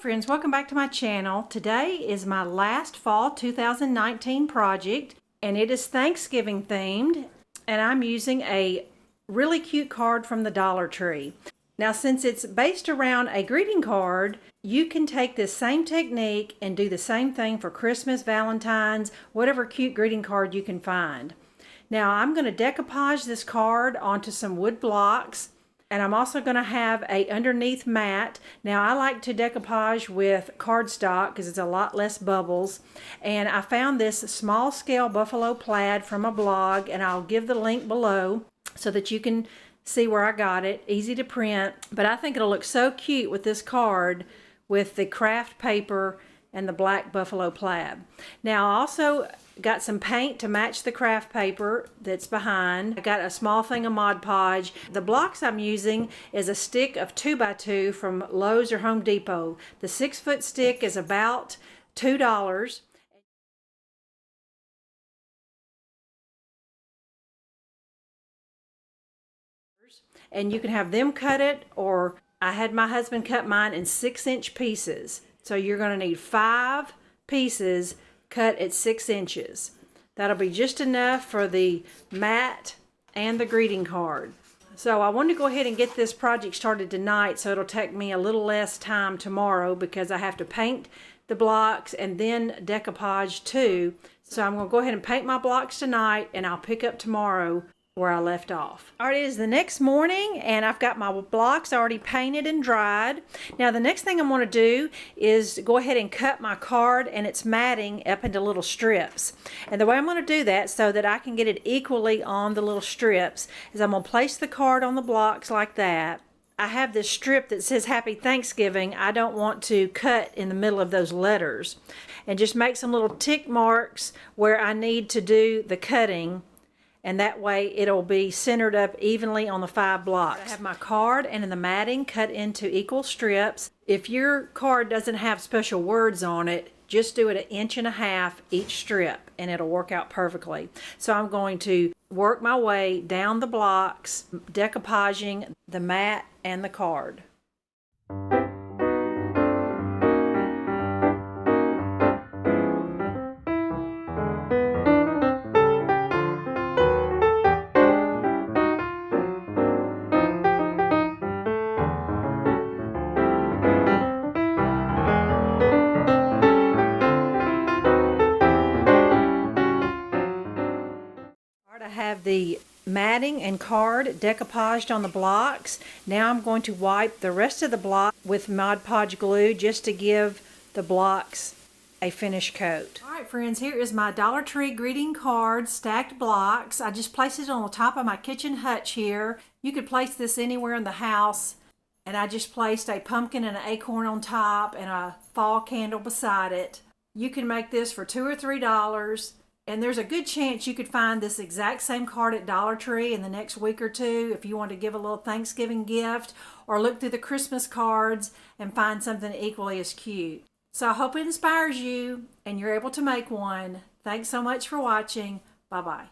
Friends, welcome back to my channel. Today is my last fall 2019 project and it is Thanksgiving themed, and I'm using a really cute card from the Dollar Tree. Now, since it's based around a greeting card, you can take this same technique and do the same thing for Christmas, Valentine's, whatever cute greeting card you can find. Now, I'm going to decoupage this card onto some wood blocks, and I'm also going to have a underneath mat. Now, I like to decoupage with cardstock because it's a lot less bubbles. And I found this small scale buffalo plaid from a blog, and I'll give the link below so that you can see where I got it. Easy to print, but I think it'll look so cute with this card with the craft paper and the black buffalo plaid. Now, I also got some paint to match the craft paper that's behind. I got a small thing of Mod Podge. The blocks I'm using is a stick of 2x2 from Lowe's or Home Depot. The 6-foot stick is about $2. And you can have them cut it, or I had my husband cut mine in 6-inch pieces. So you're going to need 5 pieces cut at 6 inches. That'll be just enough for the mat and the greeting card. So I wanted to go ahead and get this project started tonight, so it'll take me a little less time tomorrow because I have to paint the blocks and then decoupage too. So I'm going to go ahead and paint my blocks tonight, and I'll pick up tomorrow where I left off. All right, it is the next morning and I've got my blocks already painted and dried. Now, the next thing I'm going to do is go ahead and cut my card and its matting up into little strips. And the way I'm going to do that so that I can get it equally on the little strips is I'm going to place the card on the blocks like that. I have this strip that says Happy Thanksgiving. I don't want to cut in the middle of those letters, and just make some little tick marks where I need to do the cutting. And that way it'll be centered up evenly on the 5 blocks. I have my card and the matting cut into equal strips. If your card doesn't have special words on it, just do it 1.5 inches each strip and it'll work out perfectly. So I'm going to work my way down the blocks, decoupaging the mat and the card. I have the matting and card decoupaged on the blocks. Now I'm going to wipe the rest of the block with Mod Podge glue just to give the blocks a finish coat. All right, friends, here is my Dollar Tree greeting card stacked blocks. I just placed it on the top of my kitchen hutch here. You could place this anywhere in the house, and I just placed a pumpkin and an acorn on top and a fall candle beside it. You can make this for $2 or $3. And there's a good chance you could find this exact same card at Dollar Tree in the next week or two if you want to give a little Thanksgiving gift, or look through the Christmas cards and find something equally as cute. So I hope it inspires you and you're able to make one. Thanks so much for watching. Bye-bye.